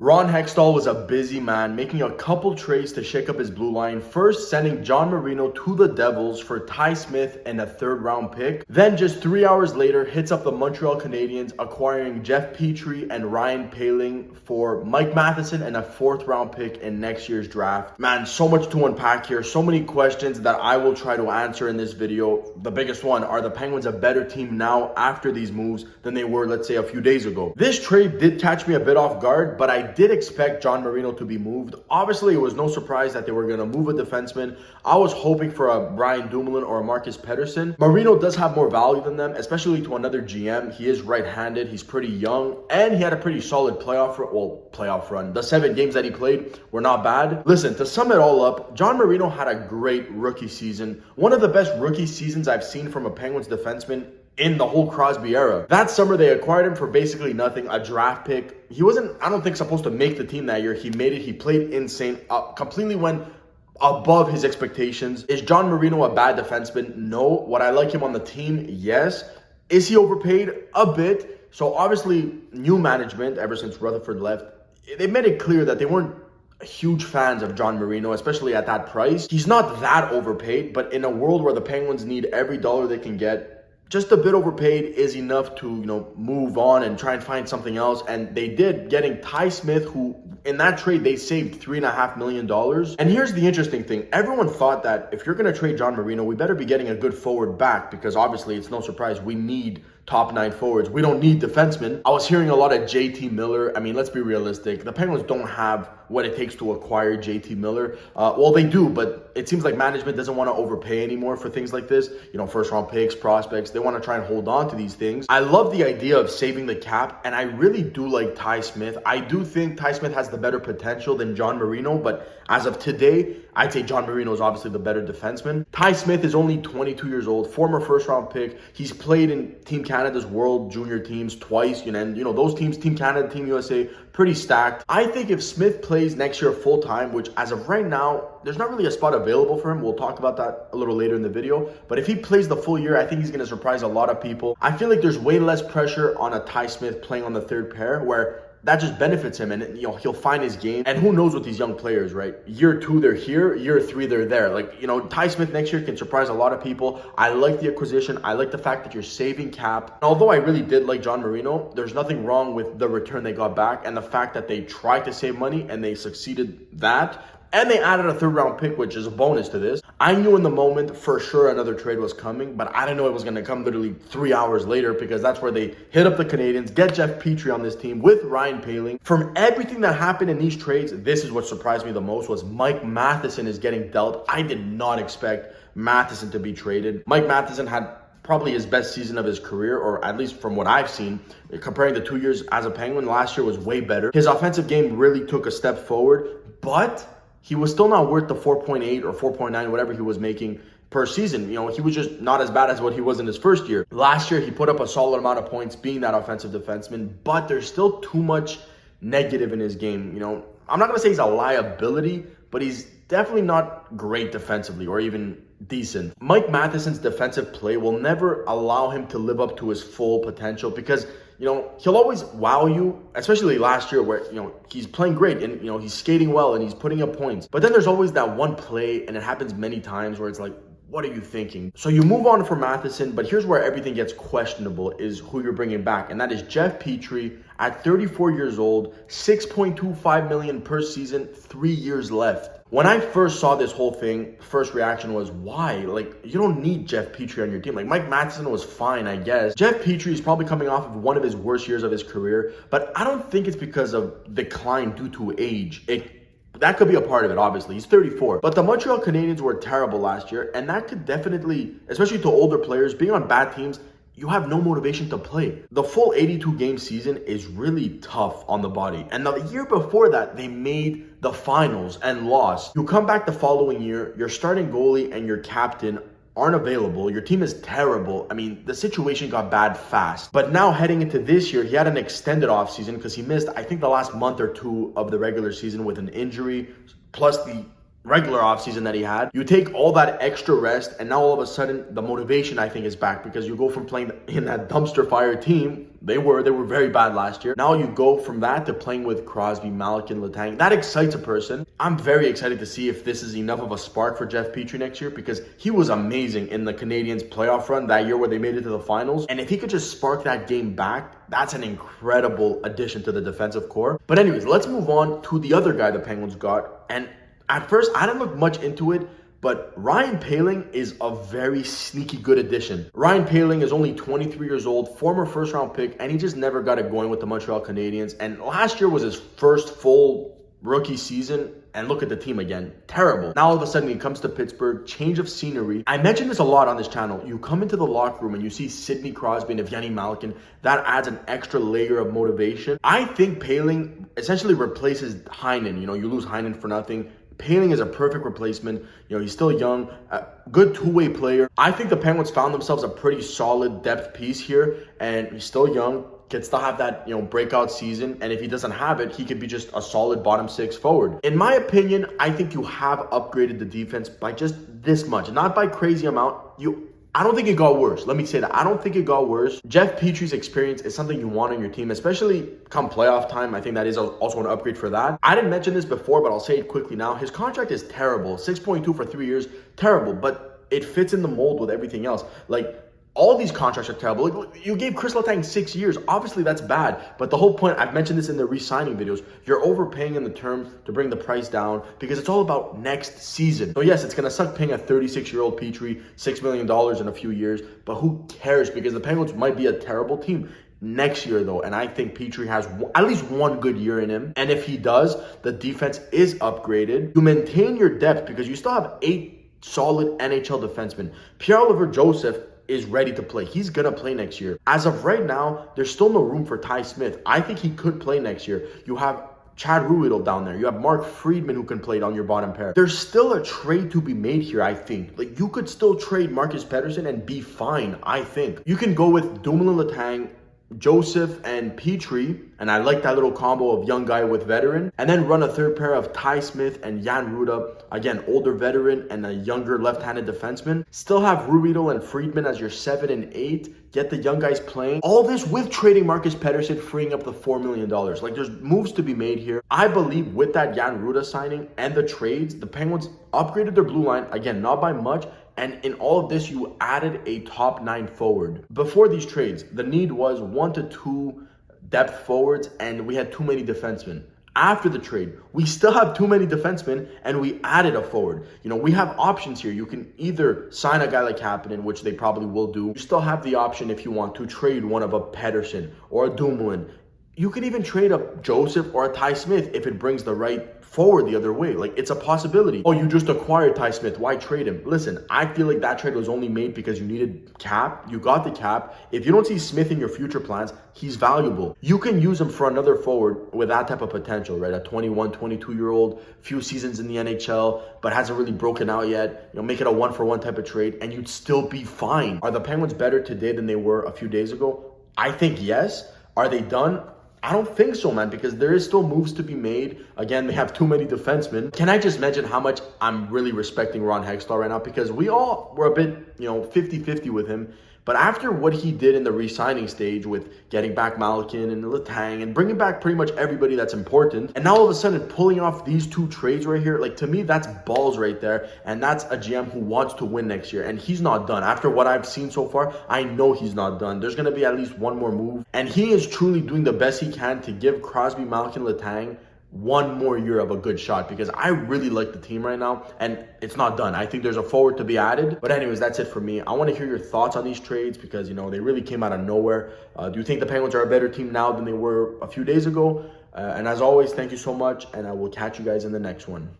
Ron Hextall was a busy man, making a couple trades to shake up his blue line. First, sending John Marino to the Devils for Ty Smith and a third-round pick. Then, just 3 hours later, hits up the Montreal Canadiens, acquiring Jeff Petry and Ryan Poehling for Mike Matheson and a fourth-round pick in next year's draft. Man, so much to unpack here. So many questions that I will try to answer in this video. The biggest one, are the Penguins a better team now after these moves than they were, let's say, a few days ago? This trade did catch me a bit off guard, but I did expect John Marino to be moved. Obviously, it was no surprise that they were going to move a defenseman. I was hoping for a Brian Dumoulin or a Marcus Pettersson. Marino does have more value than them, especially to another GM. He is right-handed. He's pretty young, and he had a pretty solid playoff run. The 7 games that he played were not bad. Listen, to sum it all up, John Marino had a great rookie season. One of the best rookie seasons I've seen from a Penguins defenseman in the whole Crosby era. That summer, they acquired him for basically nothing, a draft pick. He wasn't, I don't think, supposed to make the team that year. He made it. He played insane, completely went above his expectations. Is John Marino a bad defenseman? No. Would I like him on the team? Yes. Is he overpaid? A bit. So obviously, new management, ever since Rutherford left, they made it clear that they weren't huge fans of John Marino, especially at that price. He's not that overpaid, but in a world where the Penguins need every dollar they can get, just a bit overpaid is enough to, move on and try and find something else. And they did, getting Ty Smith, who in that trade, they saved $3.5 million. And here's the interesting thing. Everyone thought that if you're going to trade John Marino, we better be getting a good forward back, because obviously it's no surprise we need top 9 forwards. We don't need defensemen. I was hearing a lot of JT Miller. I mean, let's be realistic. The Penguins don't have what it takes to acquire JT Miller. Well, they do, but it seems like management doesn't want to overpay anymore for things like this. First round picks, prospects, they want to try and hold on to these things. I love the idea of saving the cap, and I really do like Ty Smith. I do think Ty Smith has the better potential than John Marino, but as of today, I'd say John Marino is obviously the better defenseman. Ty Smith is only 22 years old, former first-round pick. He's played in Team Canada's World Junior teams twice, and those teams, Team Canada, Team USA, pretty stacked. I think if Smith plays next year full-time, which as of right now, there's not really a spot available for him. We'll talk about that a little later in the video. But if he plays the full year, I think he's going to surprise a lot of people. I feel like there's way less pressure on a Ty Smith playing on the third pair, where that just benefits him, and he'll find his game. And who knows with these young players, right? Year 2 they're here, year 3 they're there. Ty Smith next year can surprise a lot of people. I like the acquisition. I like the fact that you're saving cap. And although I really did like John Marino, there's nothing wrong with the return they got back and the fact that they tried to save money and they succeeded that. And they added a third-round pick, which is a bonus to this. I knew in the moment for sure another trade was coming, but I didn't know it was going to come literally 3 hours later, because that's where they hit up the Canadiens, get Jeff Petry on this team with Ryan Poehling. From everything that happened in these trades, this is what surprised me the most, was Mike Matheson is getting dealt. I did not expect Matheson to be traded. Mike Matheson had probably his best season of his career, or at least from what I've seen. Comparing the 2 years as a Penguin, last year was way better. His offensive game really took a step forward, but he was still not worth the 4.8 or 4.9, whatever he was making per season. He was just not as bad as what he was in his first year. Last year, he put up a solid amount of points being that offensive defenseman, but there's still too much negative in his game. I'm not going to say he's a liability, but he's definitely not great defensively or even decent. Mike Matheson's defensive play will never allow him to live up to his full potential, because he'll always wow you, especially last year where, he's playing great and, he's skating well and he's putting up points. But then there's always that one play, and it happens many times, where it's like, what are you thinking? So you move on from Matheson, but here's where everything gets questionable, is who you're bringing back. And that is Jeff Petry at 34 years old, $6.25 million per season, 3 years left. When I first saw this whole thing, first reaction was, why? You don't need Jeff Petry on your team. Mike Matheson was fine, I guess. Jeff Petry is probably coming off of one of his worst years of his career, but I don't think it's because of decline due to age. That could be a part of it, obviously. He's 34. But the Montreal Canadiens were terrible last year, and that could definitely, especially to older players, being on bad teams, you have no motivation to play. The full 82-game season is really tough on the body. And the year before that, they made the finals and lost. You come back the following year, your starting goalie and your captain aren't available. Your team is terrible. I mean, the situation got bad fast. But now heading into this year, he had an extended offseason because he missed, I think, the last month or two of the regular season with an injury, plus the regular offseason that he had. You take all that extra rest, and now all of a sudden the motivation, I think, is back, because you go from playing in that dumpster fire team. They were very bad last year. Now you go from that to playing with Crosby, Malkin, Letang. That excites a person. I'm very excited to see if this is enough of a spark for Jeff Petry next year, because he was amazing in the Canadiens playoff run that year where they made it to the finals. And if he could just spark that game back, that's an incredible addition to the defensive core. But anyways, let's move on to the other guy the Penguins got. And at first, I didn't look much into it, but Ryan Poehling is a very sneaky good addition. Ryan Poehling is only 23 years old, former first-round pick, and he just never got it going with the Montreal Canadiens. And last year was his first full rookie season, and look at the team again. Terrible. Now all of a sudden he comes to Pittsburgh, change of scenery. I mentioned this a lot on this channel. You come into the locker room and you see Sidney Crosby and Evgeny Malkin. That adds an extra layer of motivation. I think Poehling essentially replaces Heinen. You lose Heinen for nothing. Poehling is a perfect replacement. He's still young, a good two-way player. I think the Penguins found themselves a pretty solid depth piece here, and he's still young, gets to have that, breakout season. And if he doesn't have it, he could be just a solid bottom six forward. In my opinion, I think you have upgraded the defense by just this much, not by crazy amount. I don't think it got worse. Let me say that. I don't think it got worse. Jeff Petry's experience is something you want on your team, especially come playoff time. I think that is also an upgrade for that. I didn't mention this before, but I'll say it quickly now. His contract is terrible. 6.2 for 3 years. Terrible, but it fits in the mold with everything else. All these contracts are terrible. You gave Chris Letang 6 years. Obviously, that's bad. But the whole point, I've mentioned this in the re-signing videos, you're overpaying in the term to bring the price down, because it's all about next season. So yes, it's going to suck paying a 36-year-old Petry $6 million in a few years, but who cares? Because the Penguins might be a terrible team next year, though. And I think Petry has at least one good year in him. And if he does, the defense is upgraded. You maintain your depth because you still have 8 solid NHL defensemen. Pierre-Olivier Joseph is ready to play. He's gonna play next year. As of right now, there's still no room for Ty Smith. I think he could play next year. You have Chad Ruhwedel down there. You have Mark Friedman who can play on your bottom pair. There's still a trade to be made here, I think. You could still trade Marcus Pettersson and be fine, I think. You can go with Dumoulin, Letang, Joseph, and Petry, and I like that little combo of young guy with veteran, and then run a third pair of Ty Smith and Jan Rutta, again, older veteran and a younger left-handed defenseman. Still have Ruhwedel and Friedman as your 7 and 8. Get the young guys playing. All this with trading Marcus Pettersson, freeing up the $4 million. There's moves to be made here. I believe with that Jan Rutta signing and the trades, the Penguins upgraded their blue line, again, not by much. And in all of this, you added a top 9 forward. Before these trades, the need was 1 to 2 depth forwards, and we had too many defensemen. After the trade, we still have too many defensemen, and we added a forward. We have options here. You can either sign a guy like Kapanen, which they probably will do. You still have the option, if you want, to trade one of a Pettersson or a Dumoulin. You could even trade a Joseph or a Ty Smith if it brings the right forward the other way. It's a possibility. Oh, you just acquired Ty Smith. Why trade him? Listen, I feel like that trade was only made because you needed cap. You got the cap. If you don't see Smith in your future plans, he's valuable. You can use him for another forward with that type of potential, right? A 21, 22-year-old, few seasons in the NHL, but hasn't really broken out yet. Make it a 1-for-1 type of trade, and you'd still be fine. Are the Penguins better today than they were a few days ago? I think yes. Are they done? I don't think so, man, because there is still moves to be made. Again, they have too many defensemen. Can I just mention how much I'm really respecting Ron Hextall right now? Because we all were a bit, 50-50 with him. But after what he did in the re-signing stage with getting back Malkin and Letang and bringing back pretty much everybody that's important, and now all of a sudden pulling off these 2 trades right here, to me, that's balls right there. And that's a GM who wants to win next year. And he's not done. After what I've seen so far, I know he's not done. There's going to be at least one more move. And he is truly doing the best he can to give Crosby, Malkin, Letang one more year of a good shot, because I really like the team right now, and it's not done. I think there's a forward to be added. But anyways, that's it for me. I want to hear your thoughts on these trades, because they really came out of nowhere. Do you think the Penguins are a better team now than they were a few days ago? And as always, thank you so much, and I will catch you guys in the next one.